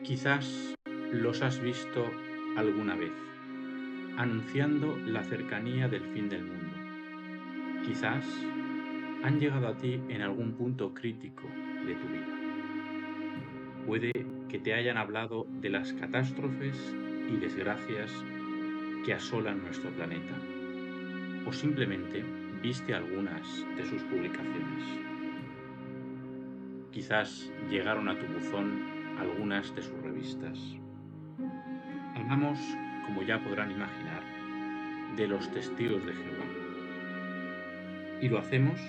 Quizás los has visto alguna vez, anunciando la cercanía del fin del mundo. Quizás han llegado a ti en algún punto crítico de tu vida. Puede que te hayan hablado de las catástrofes y desgracias que asolan nuestro planeta, o simplemente viste algunas de sus publicaciones. Quizás llegaron a tu buzón algunas de sus revistas. Hablamos, como ya podrán imaginar, de los testigos de Jehová. Y lo hacemos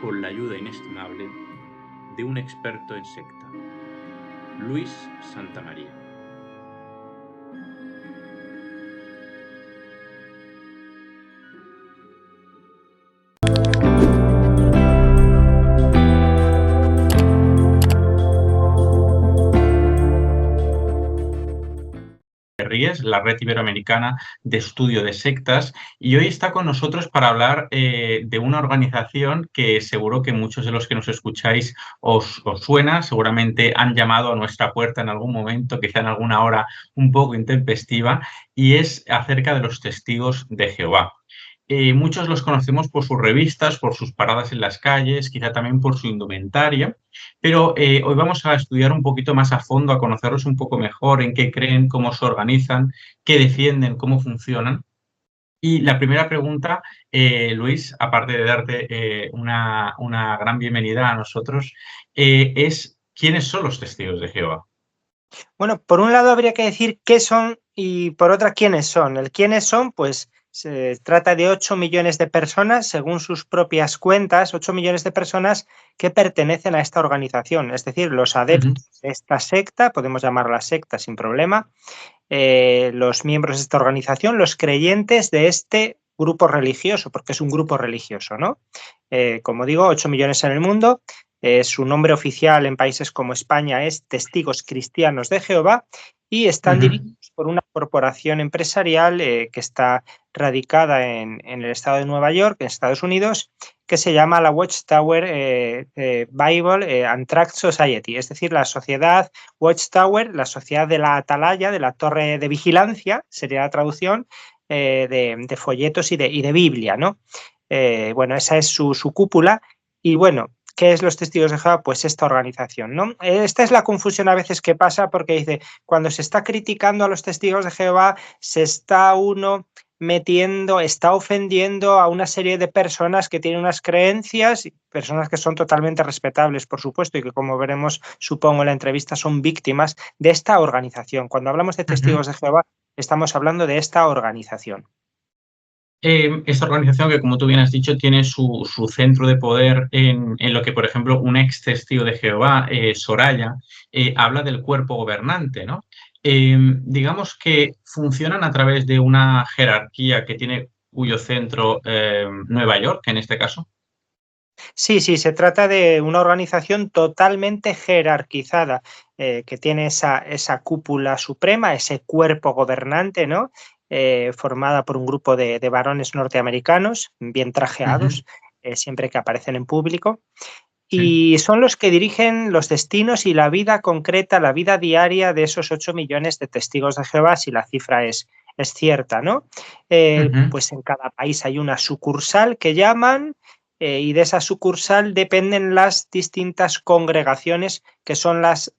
con la ayuda inestimable de un experto en secta, Luis Santamaría. RIES, la Red Iberoamericana de Estudio de Sectas, y hoy está con nosotros para hablar de una organización que seguro que muchos de los que nos escucháis os suena, seguramente han llamado a nuestra puerta en algún momento, quizá en alguna hora un poco intempestiva, y es acerca de los testigos de Jehová. Muchos los conocemos por sus revistas, por sus paradas en las calles, quizá también por su indumentaria, pero hoy vamos a estudiar un poquito más a fondo, a conocerlos un poco mejor, en qué creen, cómo se organizan, qué defienden, cómo funcionan. Y la primera pregunta, Luis, aparte de darte una gran bienvenida a nosotros, es ¿quiénes son los testigos de Jehová? Bueno, por un lado habría que decir qué son y por otra quiénes son. El quiénes son, pues se trata de 8 millones de personas, según sus propias cuentas, 8 millones de personas que pertenecen a esta organización, es decir, los Ujú, adeptos de esta secta, podemos llamarla secta sin problema, los miembros de esta organización, los creyentes de este grupo religioso, porque es un grupo religioso, ¿no? Como digo, 8 millones en el mundo. Su nombre oficial en países como España es Testigos Cristianos de Jehová y están ujú, dirigidos por una corporación empresarial que está radicada en el estado de Nueva York, en Estados Unidos, que se llama la Watchtower Bible and Tract Society, es decir, la sociedad Watchtower, la sociedad de la atalaya, de la torre de vigilancia, sería la traducción, de folletos y de Biblia, ¿no? Bueno, esa es su cúpula. Y bueno, ¿qué es los testigos de Jehová? Pues esta organización, ¿no? Esta es la confusión a veces que pasa porque dice, cuando se está criticando a los testigos de Jehová, se está uno metiendo, está ofendiendo a una serie de personas que tienen unas creencias, personas que son totalmente respetables, por supuesto, y que como veremos, supongo en la entrevista, son víctimas de esta organización. Cuando hablamos de ujú. testigos de Jehová, estamos hablando de esta organización. Esta organización que, como tú bien has dicho, tiene su centro de poder en lo que, por ejemplo, un ex testigo de Jehová, Soraya, habla del cuerpo gobernante, ¿no? Digamos que funcionan a través de una jerarquía que tiene cuyo centro Nueva York, en este caso. Sí, sí, se trata de una organización totalmente jerarquizada, que tiene esa cúpula suprema, ese cuerpo gobernante, ¿no? Formada por un grupo de varones norteamericanos, bien Ujú, trajeados, siempre que aparecen en público, sí. y son los que dirigen los destinos y la vida concreta, la vida diaria de esos 8 millones de testigos de Jehová, si la cifra es cierta, ¿no? Ujú, Pues en cada país hay una sucursal que llaman, y de esa sucursal dependen las distintas congregaciones que son las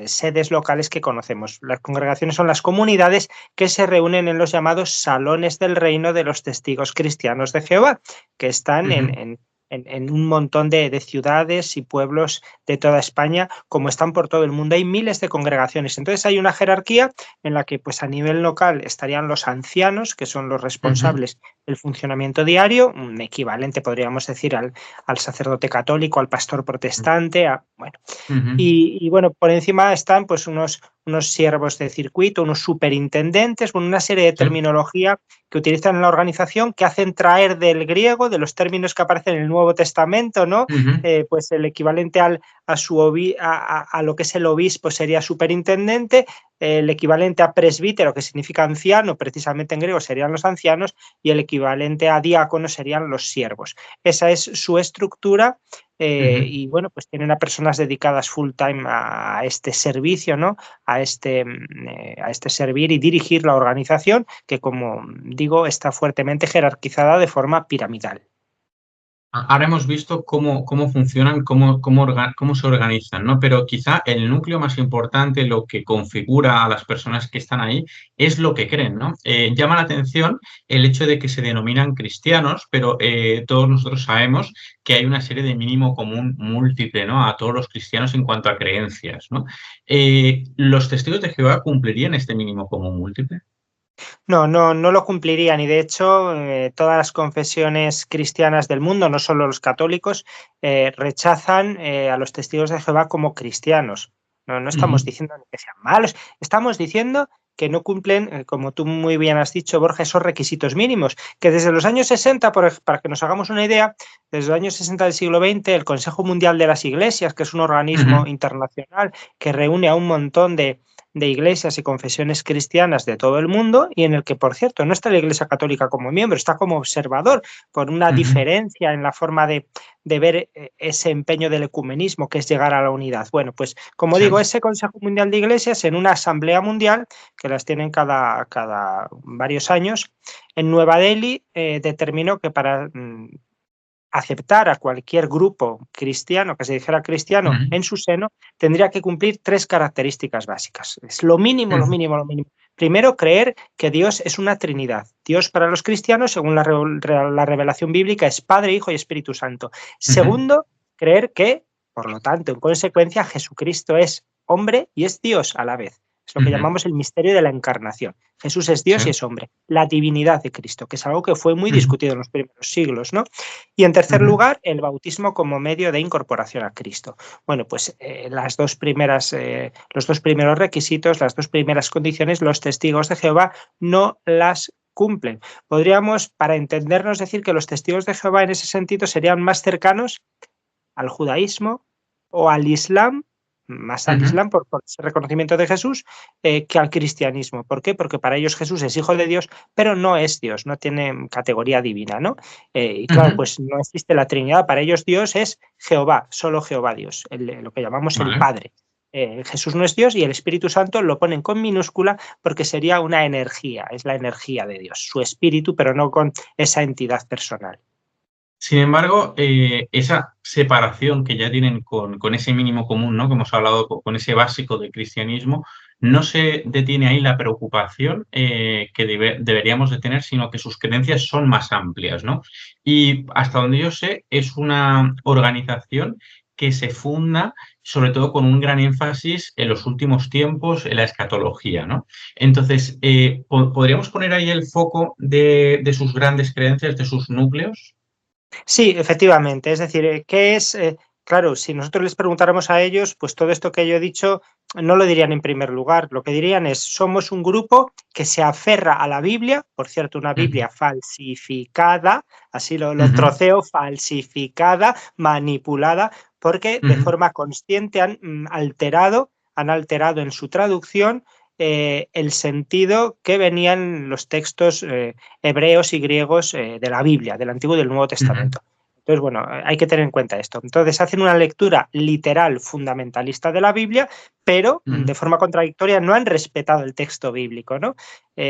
sedes locales que conocemos. Las congregaciones son las comunidades que se reúnen en los llamados salones del reino de los testigos cristianos de Jehová, que están ujú. en un montón de ciudades y pueblos de toda España, como están por todo el mundo. Hay miles de congregaciones. Entonces hay una jerarquía en la que pues a nivel local estarían los ancianos, que son los Ujú, responsables del funcionamiento diario, un equivalente podríamos decir al sacerdote católico, al pastor protestante, bueno, ujú, y bueno, por encima están pues unos siervos de circuito, unos superintendentes, con una serie de sí, terminología que utilizan en la organización que hacen traer del griego, de los términos que aparecen en el Nuevo Testamento, ¿no? ujú, Pues el equivalente a lo que es el obispo sería superintendente, el equivalente a presbítero, que significa anciano, precisamente en griego serían los ancianos, y el equivalente a diácono serían los siervos. Esa es su estructura Ujú. y bueno, pues tienen a personas dedicadas full time a este servicio, ¿no? A este servir y dirigir la organización que, como digo, está fuertemente jerarquizada de forma piramidal. Ahora hemos visto cómo funcionan, cómo se organizan, ¿no? Pero quizá el núcleo más importante, lo que configura a las personas que están ahí, es lo que creen, ¿no? Llama la atención el hecho de que se denominan cristianos, pero todos nosotros sabemos que hay una serie de mínimo común múltiple, ¿no? A todos los cristianos en cuanto a creencias, ¿no? ¿Los testigos de Jehová cumplirían este mínimo común múltiple? No, no, no lo cumplirían y de hecho todas las confesiones cristianas del mundo, no solo los católicos, rechazan a los testigos de Jehová como cristianos. No, no estamos Ujú, diciendo que sean malos, estamos diciendo que no cumplen, como tú muy bien has dicho, Borja, esos requisitos mínimos, que desde los años 60, para que nos hagamos una idea, desde los años 60 del siglo XX, el Consejo Mundial de las Iglesias, que es un organismo ujú, internacional que reúne a un montón de iglesias y confesiones cristianas de todo el mundo y en el que, por cierto, no está la Iglesia Católica como miembro, está como observador por una ujú. diferencia en la forma de ver ese empeño del ecumenismo que es llegar a la unidad. Bueno, pues como Sí. digo, ese Consejo Mundial de Iglesias en una asamblea mundial, que las tienen cada varios años, en Nueva Delhi determinó que para aceptar a cualquier grupo cristiano que se dijera cristiano Ujú, en su seno, tendría que cumplir tres características básicas. Es lo mínimo, lo ujú, mínimo, lo mínimo. Primero, creer que Dios es una Trinidad. Dios para los cristianos, según la revelación bíblica, es Padre, Hijo y Espíritu Santo. ujú, Segundo, creer que, por lo tanto, en consecuencia, Jesucristo es hombre y es Dios a la vez. Es lo que ujú. llamamos el misterio de la encarnación. Jesús es Sí. Dios y es hombre. La divinidad de Cristo, que es algo que fue muy Ujú, discutido en los primeros siglos, ¿no? Y en tercer ujú. lugar, el bautismo como medio de incorporación a Cristo. Bueno, pues los dos primeros requisitos, las dos primeras condiciones, los testigos de Jehová no las cumplen. Podríamos, para entendernos, decir que los testigos de Jehová en ese sentido serían más cercanos al judaísmo o al islam, más al Ujú, islam por ese reconocimiento de Jesús, que al cristianismo. ¿Por qué? Porque para ellos Jesús es hijo de Dios, pero no es Dios, no tiene categoría divina, ¿no? Y claro, ujú. pues no existe la Trinidad, para ellos Dios es Jehová, solo Jehová Dios, lo que llamamos el Vale. Padre. Jesús no es Dios y el Espíritu Santo lo ponen con minúscula porque sería una energía, es la energía de Dios, su espíritu, pero no con esa entidad personal. Sin embargo, esa separación que ya tienen con ese mínimo común, ¿no? Que hemos hablado con ese básico del cristianismo, no se detiene ahí la preocupación que deberíamos de tener, sino que sus creencias son más amplias, ¿no? Y hasta donde yo sé, es una organización que se funda sobre todo con un gran énfasis en los últimos tiempos en la escatología, ¿no? Entonces, ¿podríamos poner ahí el foco de sus grandes creencias, de sus núcleos? Sí, efectivamente. Es decir, ¿qué es? Claro, si nosotros les preguntáramos a ellos, pues todo esto que yo he dicho no lo dirían en primer lugar. Lo que dirían es, somos un grupo que se aferra a la Biblia, por cierto, una Ujú, Biblia falsificada, así lo ujú, troceo, falsificada, manipulada, porque de ujú, forma consciente han alterado en su traducción el sentido que venían los textos hebreos y griegos de la Biblia, del Antiguo y del Nuevo ujú, Testamento. Entonces, bueno, hay que tener en cuenta esto. Entonces, hacen una lectura literal fundamentalista de la Biblia, pero ujú, de forma contradictoria no han respetado el texto bíblico, ¿no?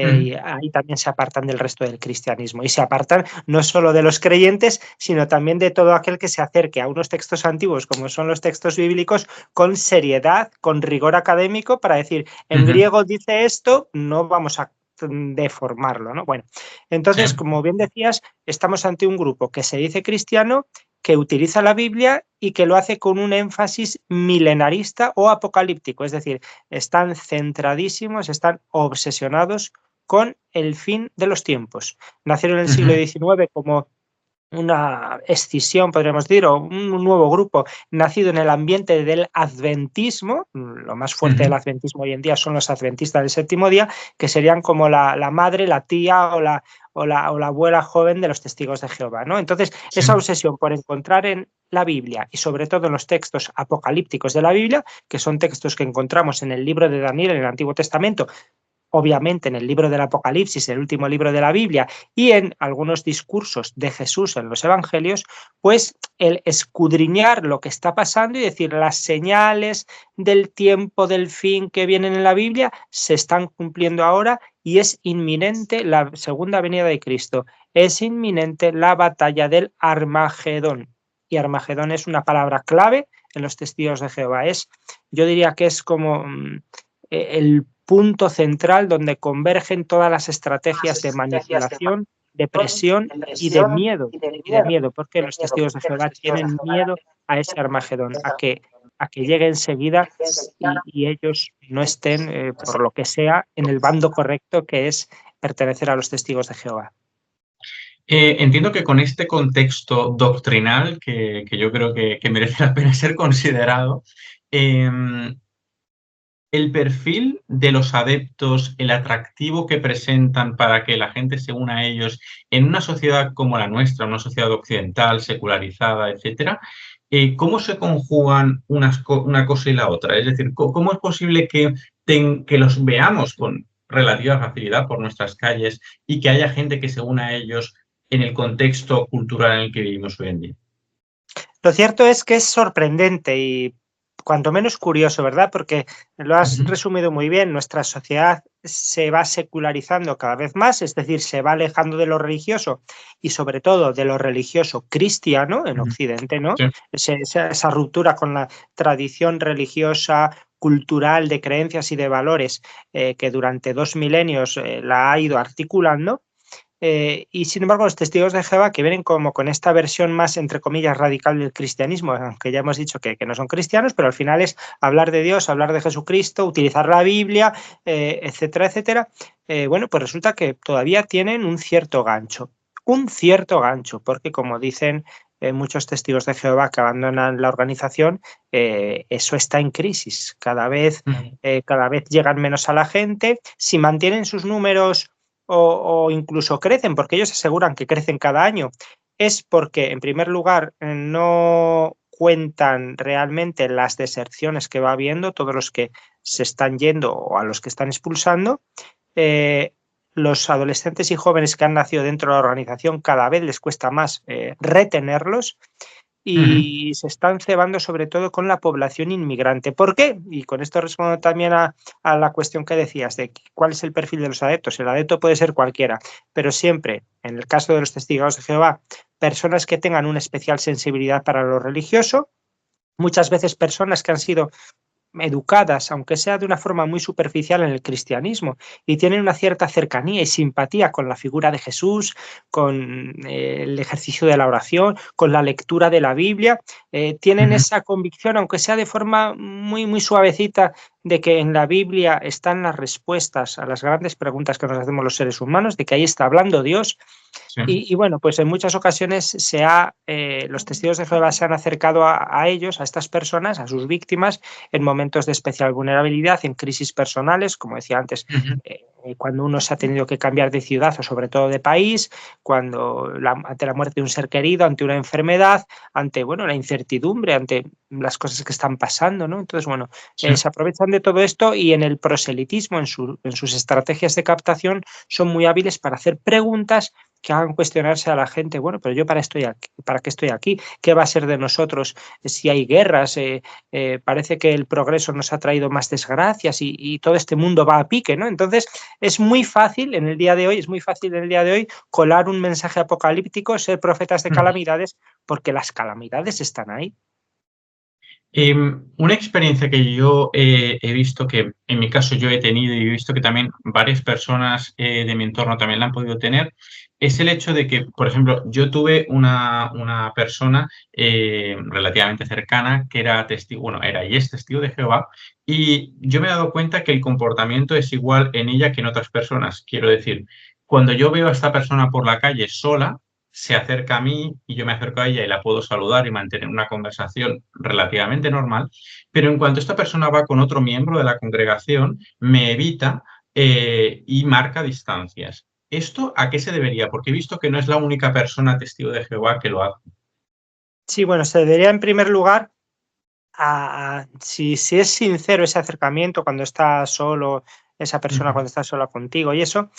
ujú, Y ahí también se apartan del resto del cristianismo. Y se apartan no solo de los creyentes, sino también de todo aquel que se acerque a unos textos antiguos, como son los textos bíblicos, con seriedad, con rigor académico, para decir, en ujú. griego dice esto, no vamos a deformarlo, ¿no? Bueno, Sí, entonces, como bien decías, estamos ante un grupo que se dice cristiano, que utiliza la Biblia y que lo hace con un énfasis milenarista o apocalíptico, es decir, están centradísimos, están obsesionados con el fin de los tiempos. Nacieron en el siglo ujú, XIX como una escisión, podríamos decir, o un nuevo grupo nacido en el ambiente del adventismo. Lo más fuerte del ujú, adventismo hoy en día son los adventistas del séptimo día, que serían como la madre, la tía o la abuela joven de los testigos de Jehová, ¿no? Entonces, sí, esa obsesión por encontrar en la Biblia y sobre todo en los textos apocalípticos de la Biblia, que son textos que encontramos en el libro de Daniel en el Antiguo Testamento, obviamente en el libro del Apocalipsis, el último libro de la Biblia, y en algunos discursos de Jesús en los evangelios, pues el escudriñar lo que está pasando y decir las señales del tiempo del fin que vienen en la Biblia se están cumpliendo ahora y es inminente la segunda venida de Cristo, es inminente la batalla del Armagedón. Y Armagedón es una palabra clave en los testigos de Jehová. Yo diría que es como el punto central donde convergen todas las estrategias de manipulación, de presión y de miedo, porque los testigos de Jehová tienen miedo a ese Armagedón, a que llegue enseguida y ellos no estén, por lo que sea, en el bando correcto que es pertenecer a los testigos de Jehová. Entiendo que con este contexto doctrinal, que yo creo que merece la pena ser considerado, el perfil de los adeptos, el atractivo que presentan para que la gente se una a ellos en una sociedad como la nuestra, una sociedad occidental, secularizada, etcétera, ¿cómo se conjugan una cosa y la otra? Es decir, ¿cómo es posible que los veamos con relativa facilidad por nuestras calles y que haya gente que se una a ellos en el contexto cultural en el que vivimos hoy en día? Lo cierto es que es sorprendente y cuanto menos curioso, ¿verdad? Porque lo has Ujú, resumido muy bien, nuestra sociedad se va secularizando cada vez más, es decir, se va alejando de lo religioso y sobre todo de lo religioso cristiano en ujú. Occidente, ¿no? Sí. Esa ruptura con la tradición religiosa cultural de creencias y de valores que durante 2 milenios la ha ido articulando y sin embargo, los testigos de Jehová que vienen como con esta versión más, entre comillas, radical del cristianismo, aunque ya hemos dicho que no son cristianos, pero al final es hablar de Dios, hablar de Jesucristo, utilizar la Biblia, etcétera, etcétera. Bueno, pues resulta que todavía tienen un cierto gancho, porque como dicen muchos testigos de Jehová que abandonan la organización, eso está en crisis. Ujú. Cada vez llegan menos a la gente. Si mantienen sus números o incluso crecen, porque ellos aseguran que crecen cada año, es porque, en primer lugar, no cuentan realmente las deserciones que va habiendo, todos los que se están yendo o a los que están expulsando. Eh, los adolescentes y jóvenes que han nacido dentro de la organización cada vez les cuesta más retenerlos Ujú. y se están cebando sobre todo con la población inmigrante. ¿Por qué? Y con esto respondo también a la cuestión que decías de cuál es el perfil de los adeptos. El adepto puede ser cualquiera, pero siempre, en el caso de los testigos de Jehová, personas que tengan una especial sensibilidad para lo religioso, muchas veces personas que han sido educadas, aunque sea de una forma muy superficial en el cristianismo, y tienen una cierta cercanía y simpatía con la figura de Jesús, con el ejercicio de la oración, con la lectura de la Biblia, tienen Ujú. esa convicción, aunque sea de forma muy, muy suavecita, de que en la Biblia están las respuestas a las grandes preguntas que nos hacemos los seres humanos, de que ahí está hablando Dios Sí. bueno, pues en muchas ocasiones los testigos de Jehová se han acercado a ellos, a estas personas, a sus víctimas, en momentos de especial vulnerabilidad, en crisis personales, como decía antes, Ujú. cuando uno se ha tenido que cambiar de ciudad o sobre todo de país, ante la muerte de un ser querido, ante una enfermedad, ante bueno, la incertidumbre, ante las cosas que están pasando, ¿no? Entonces, bueno, Sí. se aprovechan de todo esto y en el proselitismo, en sus estrategias de captación, son muy hábiles para hacer preguntas que hagan cuestionarse a la gente, bueno, pero yo para qué estoy aquí, qué va a ser de nosotros si hay guerras, parece que el progreso nos ha traído más desgracias y todo este mundo va a pique, ¿no? Entonces es muy fácil en el día de hoy, colar un mensaje apocalíptico, ser profetas de Ujú. calamidades, porque las calamidades están ahí. Una experiencia que yo he visto que en mi caso yo he tenido y he visto que también varias personas de mi entorno también la han podido tener, es el hecho de que, por ejemplo, yo tuve una persona relativamente cercana que era testigo, bueno, era y es testigo de Jehová, y yo me he dado cuenta que el comportamiento es igual en ella que en otras personas. Quiero decir, cuando yo veo a esta persona por la calle sola, se acerca a mí y yo me acerco a ella y la puedo saludar y mantener una conversación relativamente normal, pero en cuanto esta persona va con otro miembro de la congregación, me evita y marca distancias. ¿Esto a qué se debería? Porque he visto que no es la única persona testigo de Jehová que lo hace. Sí, bueno, se debería en primer lugar si es sincero ese acercamiento cuando está solo esa persona cuando está sola contigo y eso,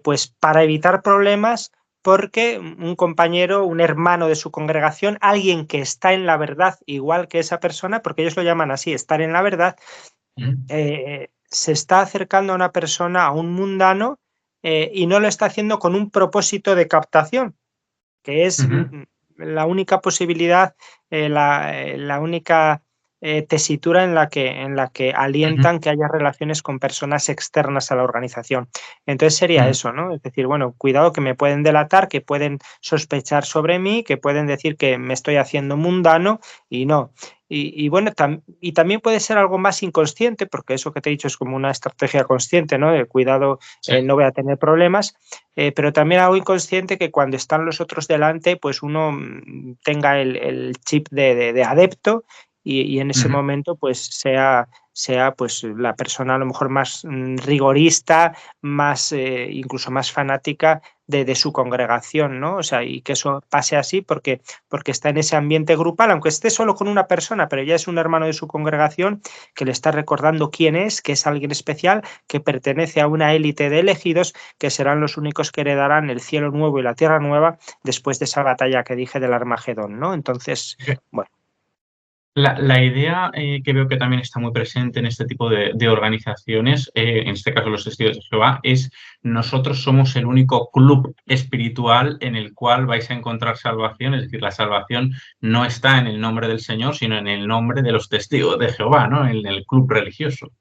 pues para evitar problemas, porque un compañero, un hermano de su congregación, alguien que está en la verdad igual que esa persona, porque ellos lo llaman así, estar en la verdad, se está acercando a una persona, a un mundano, y no lo está haciendo con un propósito de captación, que es la única posibilidad, la única tesitura en la que alientan que haya relaciones con personas externas a la organización. Entonces sería eso, ¿no? Es decir, bueno, cuidado que me pueden delatar, que pueden sospechar sobre mí, que pueden decir que me estoy haciendo mundano y no. Y bueno, y también puede ser algo más inconsciente, porque eso que te he dicho es como una estrategia consciente, ¿no? De cuidado, Sí. no voy a tener problemas, pero también algo inconsciente que cuando están los otros delante, pues uno tenga el chip de adepto y en ese momento pues sea pues la persona a lo mejor más rigorista, más incluso más fanática de su congregación, ¿no? O sea, y que eso pase así porque está en ese ambiente grupal, aunque esté solo con una persona, pero ya es un hermano de su congregación que le está recordando quién es, que es alguien especial, que pertenece a una élite de elegidos, que serán los únicos que heredarán el cielo nuevo y la tierra nueva después de esa batalla que dije del Armagedón, ¿no? Entonces, bueno. La idea que veo que también está muy presente en este tipo de organizaciones, en este caso los Testigos de Jehová, es nosotros somos el único club espiritual en el cual vais a encontrar salvación, es decir, la salvación no está en el nombre del Señor, sino en el nombre de los Testigos de Jehová, ¿no? En el club religioso.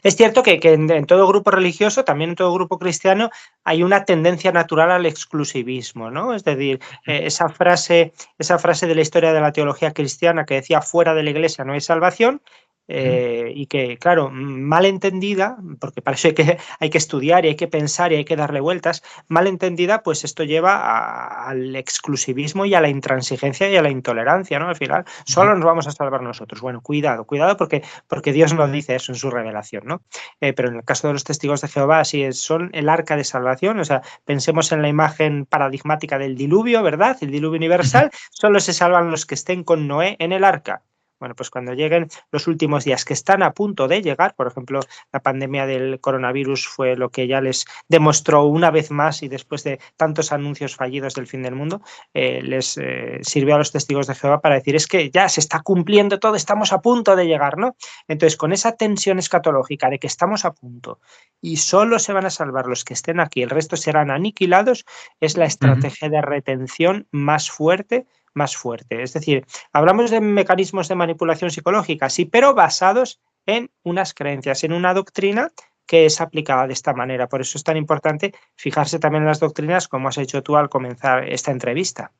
Es cierto que en todo grupo religioso, también en todo grupo cristiano, hay una tendencia natural al exclusivismo, ¿no? Es decir, esa frase de la historia de la teología cristiana que decía fuera de la iglesia no hay salvación, y que, claro, mal entendida, porque para eso hay que estudiar y hay que pensar y hay que darle vueltas, mal entendida, pues esto lleva al exclusivismo y a la intransigencia y a la intolerancia, ¿no? Al final, solo nos vamos a salvar nosotros. Bueno, cuidado, cuidado porque Dios nos dice eso en su revelación, ¿no? Pero en el caso de los testigos de Jehová, sí son el arca de salvación, o sea, pensemos en la imagen paradigmática del diluvio, ¿verdad? El diluvio universal, solo se salvan los que estén con Noé en el arca. Bueno, pues cuando lleguen los últimos días que están a punto de llegar, por ejemplo, la pandemia del coronavirus fue lo que ya les demostró una vez más y después de tantos anuncios fallidos del fin del mundo, les sirvió a los testigos de Jehová para decir es que ya se está cumpliendo todo, estamos a punto de llegar, ¿no? Entonces, con esa tensión escatológica de que estamos a punto y solo se van a salvar los que estén aquí, el resto serán aniquilados, es la estrategia de retención más fuerte, más fuerte. Es decir, hablamos de mecanismos de manipulación psicológica, sí, pero basados en unas creencias, en una doctrina que es aplicada de esta manera. Por eso es tan importante fijarse también en las doctrinas, como has hecho tú al comenzar esta entrevista.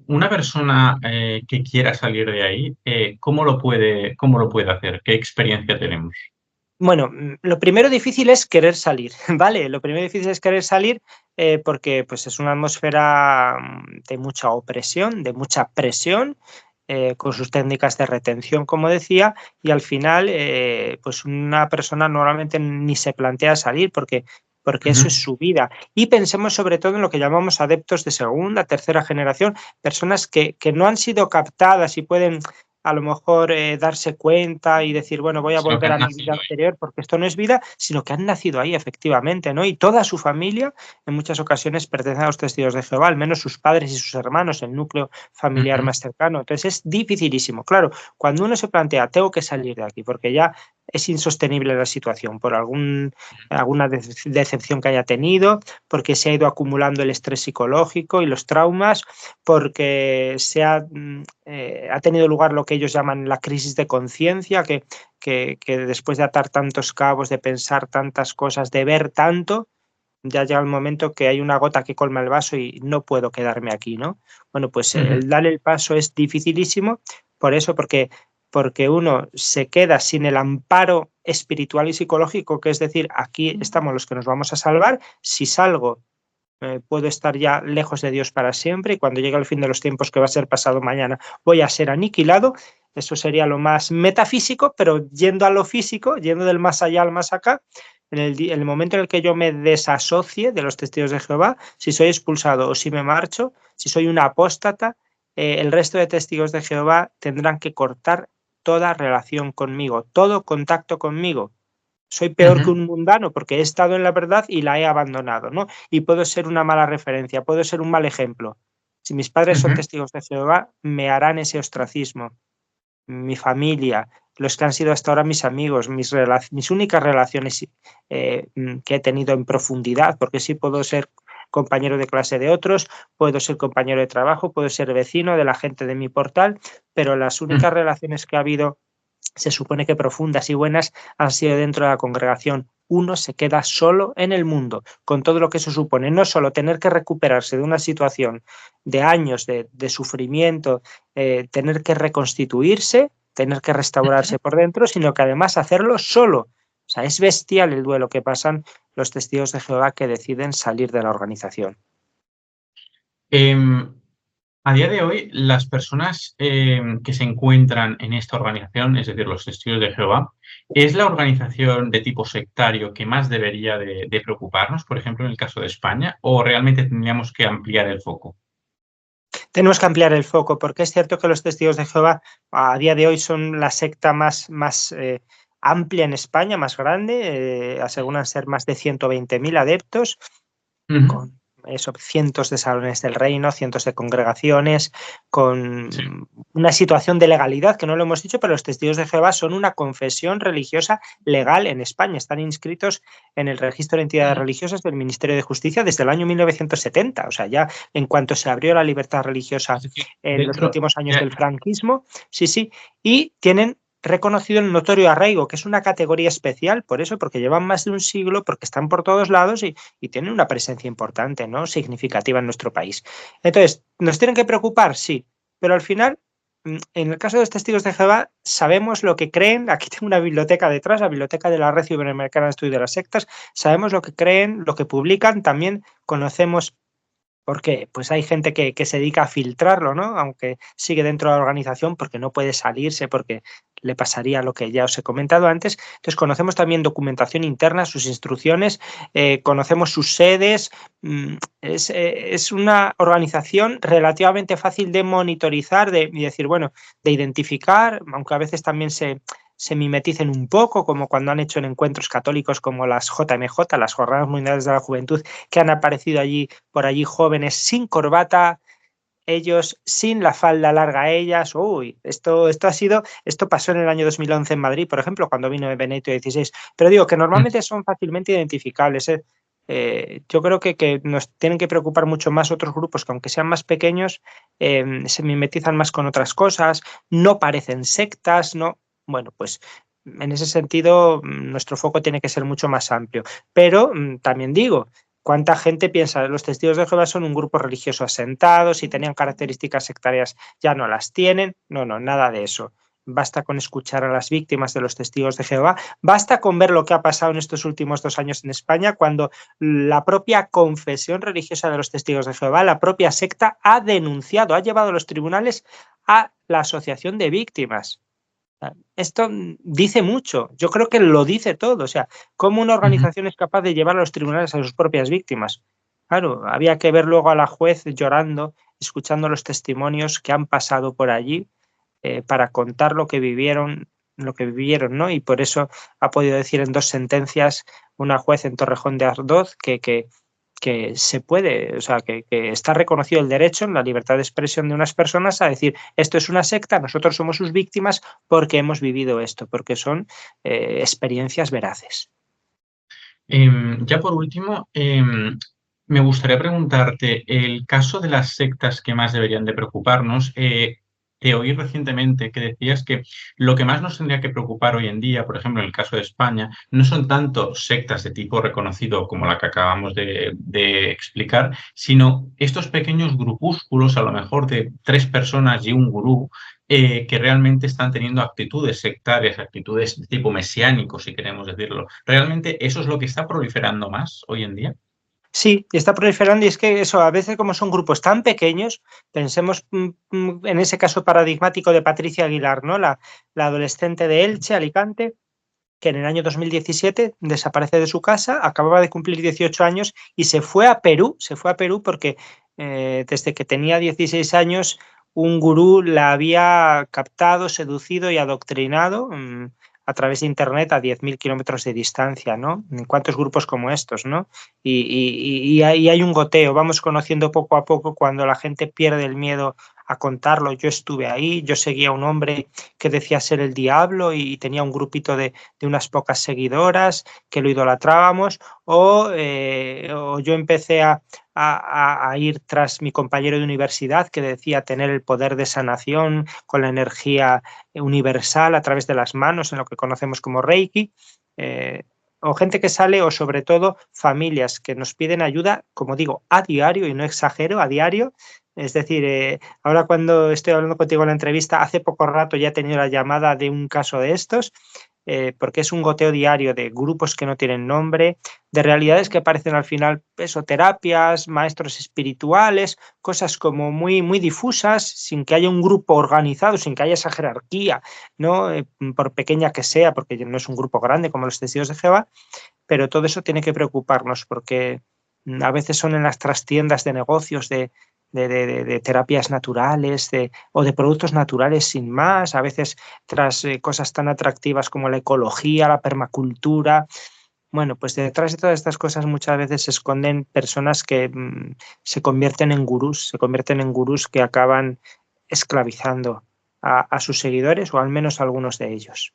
Una persona que quiera salir de ahí, cómo lo puede hacer? ¿Qué experiencia tenemos? Bueno, lo primero difícil es querer salir, ¿vale? Lo primero difícil es querer salir porque pues, es una atmósfera de mucha opresión, de mucha presión, con sus técnicas de retención, como decía, y al final, pues una persona normalmente ni se plantea salir porque eso es su vida. Y pensemos sobre todo en lo que llamamos adeptos de segunda, tercera generación, personas que no han sido captadas y pueden a lo mejor darse cuenta y decir, bueno, voy a Sino que volver han a mi vida nacido ahí. anterior porque esto no es vida, sino que han nacido ahí efectivamente, ¿no? Y toda su familia en muchas ocasiones pertenece a los testigos de Jehová, al menos sus padres y sus hermanos, el núcleo familiar más cercano. Entonces es dificilísimo. Claro, cuando uno se plantea, tengo que salir de aquí porque ya es insostenible la situación por alguna decepción que haya tenido, porque se ha ido acumulando el estrés psicológico y los traumas, porque ha tenido lugar lo que ellos llaman la crisis de conciencia, que después de atar tantos cabos, de pensar tantas cosas, de ver tanto, ya llega el momento que hay una gota que colma el vaso y no puedo quedarme aquí, ¿no? Bueno, pues el darle el paso es dificilísimo, por eso, porque uno se queda sin el amparo espiritual y psicológico, que es decir, aquí estamos los que nos vamos a salvar, si salgo puedo estar ya lejos de Dios para siempre y cuando llegue el fin de los tiempos, que va a ser pasado mañana, voy a ser aniquilado. Eso sería lo más metafísico, pero yendo a lo físico, yendo del más allá al más acá, en el momento en el que yo me desasocie de los testigos de Jehová, si soy expulsado o si me marcho, si soy una apóstata, el resto de testigos de Jehová tendrán que cortar toda relación conmigo, todo contacto conmigo. soy peor que un mundano porque he estado en la verdad y la he abandonado, ¿no? Y puedo ser una mala referencia, puedo ser un mal ejemplo. Si mis padres son testigos de Jehová, me harán ese ostracismo. Mi familia, los que han sido hasta ahora mis amigos, mis únicas relaciones que he tenido en profundidad, porque sí puedo ser compañero de clase de otros, puedo ser compañero de trabajo, puedo ser vecino de la gente de mi portal, pero las únicas relaciones que ha habido, se supone que profundas y buenas, han sido dentro de la congregación. Uno se queda solo en el mundo, con todo lo que eso supone, no solo tener que recuperarse de una situación de años de sufrimiento, tener que reconstituirse, tener que restaurarse por dentro, sino que además hacerlo solo. O sea, es bestial el duelo que pasan los testigos de Jehová que deciden salir de la organización. A día de hoy, las personas que se encuentran en esta organización, es decir, los testigos de Jehová, ¿es la organización de tipo sectario que más debería de preocuparnos, por ejemplo, en el caso de España, o realmente tendríamos que ampliar el foco? Tenemos que ampliar el foco, porque es cierto que los testigos de Jehová a día de hoy son la secta más amplia en España, más grande, aseguran ser más de 120.000 adeptos, con eso, cientos de salones del reino, cientos de congregaciones, con Sí. una situación de legalidad, que no lo hemos dicho, pero los testigos de Jehová son una confesión religiosa legal en España. Están inscritos en el registro de entidades religiosas del Ministerio de Justicia desde el año 1970. O sea, ya en cuanto se abrió la libertad religiosa Es decir, en los dentro, últimos años ya, del franquismo, sí, y tienen reconocido el notorio arraigo, que es una categoría especial, por eso, porque llevan más de un siglo, porque están por todos lados y tienen una presencia importante, ¿no? Significativa en nuestro país. Entonces, ¿nos tienen que preocupar? Sí, pero al final, en el caso de los testigos de Jehová, sabemos lo que creen. Aquí tengo una biblioteca detrás, la biblioteca de la Red Iberoamericana de Estudio de las Sectas. Sabemos lo que creen, lo que publican, también conocemos. Porque pues hay gente que se dedica a filtrarlo, ¿no? Aunque sigue dentro de la organización porque no puede salirse, porque le pasaría lo que ya os he comentado antes. Entonces conocemos también documentación interna, sus instrucciones, conocemos sus sedes. Es una organización relativamente fácil de monitorizar y decir, bueno, de identificar, aunque a veces también se mimeticen un poco, como cuando han hecho en encuentros católicos como las JMJ, las Jornadas Mundiales de la Juventud, que han aparecido por allí jóvenes sin corbata, ellos sin la falda larga a ellas. Uy, esto pasó en el año 2011 en Madrid, por ejemplo, cuando vino Benedicto XVI. Pero digo que normalmente son fácilmente identificables. Yo creo que nos tienen que preocupar mucho más otros grupos que, aunque sean más pequeños, se mimetizan más con otras cosas, no parecen sectas, no. Bueno, pues en ese sentido nuestro foco tiene que ser mucho más amplio. Pero también digo, ¿cuánta gente piensa que los testigos de Jehová son un grupo religioso asentado? Si tenían características sectarias, ya no las tienen. No, nada de eso. Basta con escuchar a las víctimas de los testigos de Jehová. Basta con ver lo que ha pasado en estos últimos 2 años en España, cuando la propia confesión religiosa de los testigos de Jehová, la propia secta, ha denunciado, ha llevado a los tribunales a la asociación de víctimas. Esto dice mucho, yo creo que lo dice todo. O sea, cómo una organización es capaz de llevar a los tribunales a sus propias víctimas. Claro, había que ver luego a la juez llorando, escuchando los testimonios que han pasado por allí, para contar lo que vivieron, ¿no? Y por eso ha podido decir en 2 sentencias una juez en Torrejón de Ardoz que se puede, o sea, que está reconocido el derecho en la libertad de expresión de unas personas a decir, esto es una secta, nosotros somos sus víctimas porque hemos vivido esto, porque son experiencias veraces. Ya por último, me gustaría preguntarte, el caso de las sectas que más deberían de preocuparnos, te oí recientemente que decías que lo que más nos tendría que preocupar hoy en día, por ejemplo, en el caso de España, no son tanto sectas de tipo reconocido como la que acabamos de explicar, sino estos pequeños grupúsculos, a lo mejor de 3 personas y un gurú, que realmente están teniendo actitudes sectarias, actitudes de tipo mesiánico, si queremos decirlo. ¿Realmente eso es lo que está proliferando más hoy en día? Sí, está proliferando, y es que eso, a veces como son grupos tan pequeños, pensemos en ese caso paradigmático de Patricia Aguilar, ¿no? La adolescente de Elche, Alicante, que en el año 2017 desaparece de su casa, acababa de cumplir 18 años y se fue a Perú porque desde que tenía 16 años un gurú la había captado, seducido y adoctrinado a través de Internet a 10.000 kilómetros de distancia, ¿no? ¿Cuántos grupos como estos, ¿no? Y hay un goteo, vamos conociendo poco a poco cuando la gente pierde el miedo a contarlo. Yo estuve ahí, yo seguía a un hombre que decía ser el diablo y tenía un grupito de unas pocas seguidoras que lo idolatrábamos, o yo empecé a ir tras mi compañero de universidad que decía tener el poder de sanación con la energía universal a través de las manos, en lo que conocemos como Reiki. O gente que sale, o sobre todo familias que nos piden ayuda, como digo, a diario, y no exagero, a diario. Es decir, ahora cuando estoy hablando contigo en la entrevista, hace poco rato ya he tenido la llamada de un caso de estos, porque es un goteo diario de grupos que no tienen nombre, de realidades que parecen al final esoterapias, maestros espirituales, cosas como muy, muy difusas, sin que haya un grupo organizado, sin que haya esa jerarquía, ¿no? Por pequeña que sea, porque no es un grupo grande como los Testigos de Jehová, pero todo eso tiene que preocuparnos porque a veces son en las trastiendas de negocios de terapias naturales o de productos naturales sin más, a veces tras cosas tan atractivas como la ecología, la permacultura. Bueno, pues detrás de todas estas cosas muchas veces se esconden personas que se convierten en gurús que acaban esclavizando a sus seguidores, o al menos a algunos de ellos.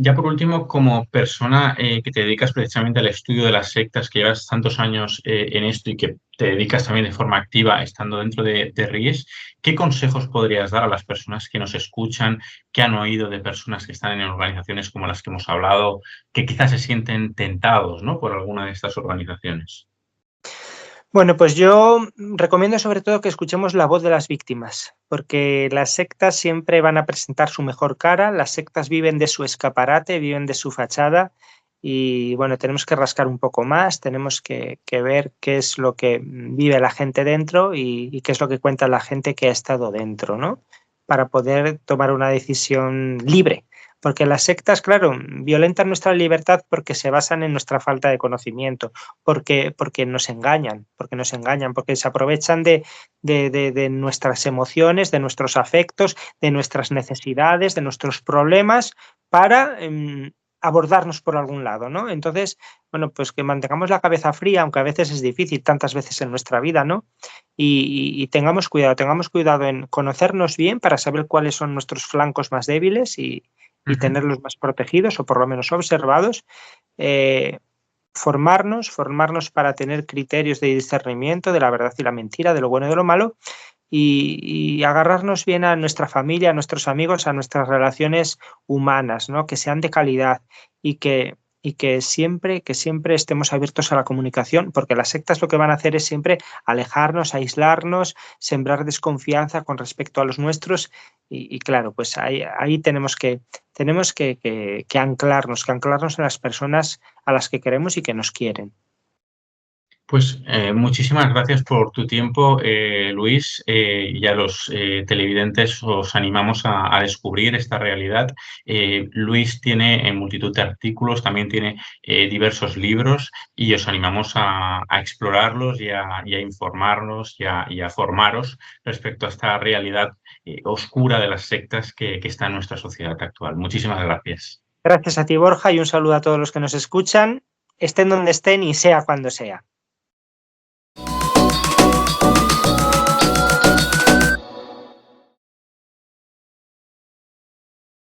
Ya por último, como persona que te dedicas precisamente al estudio de las sectas, que llevas tantos años en esto y que te dedicas también de forma activa estando dentro de RIES, ¿qué consejos podrías dar a las personas que nos escuchan, que han oído de personas que están en organizaciones como las que hemos hablado, que quizás se sienten tentados, ¿no?, por alguna de estas organizaciones? Bueno, pues yo recomiendo sobre todo que escuchemos la voz de las víctimas, porque las sectas siempre van a presentar su mejor cara, las sectas viven de su escaparate, viven de su fachada, y bueno, tenemos que rascar un poco más, tenemos que ver qué es lo que vive la gente dentro y qué es lo que cuenta la gente que ha estado dentro, ¿no? Para poder tomar una decisión libre. Porque las sectas, claro, violentan nuestra libertad porque se basan en nuestra falta de conocimiento, porque nos engañan, porque se aprovechan de nuestras emociones, de nuestros afectos, de nuestras necesidades, de nuestros problemas para abordarnos por algún lado, ¿no? Entonces, bueno, pues que mantengamos la cabeza fría, aunque a veces es difícil, tantas veces en nuestra vida, ¿no? Y tengamos cuidado en conocernos bien para saber cuáles son nuestros flancos más débiles y Ujú. tenerlos más protegidos o por lo menos observados. Eh, formarnos para tener criterios de discernimiento de la verdad y la mentira, de lo bueno y de lo malo, y agarrarnos bien a nuestra familia, a nuestros amigos, a nuestras relaciones humanas, ¿no? Que sean de calidad y que siempre estemos abiertos a la comunicación, porque las sectas lo que van a hacer es siempre alejarnos, aislarnos, sembrar desconfianza con respecto a los nuestros, y claro, pues ahí tenemos que anclarnos en las personas a las que queremos y que nos quieren. Pues muchísimas gracias por tu tiempo, Luis, y a los televidentes os animamos a descubrir esta realidad. Luis tiene multitud de artículos, también tiene diversos libros y os animamos a explorarlos y a informarnos y a formaros respecto a esta realidad oscura de las sectas que está en nuestra sociedad actual. Muchísimas gracias. Gracias a ti, Borja, y un saludo a todos los que nos escuchan, estén donde estén y sea cuando sea.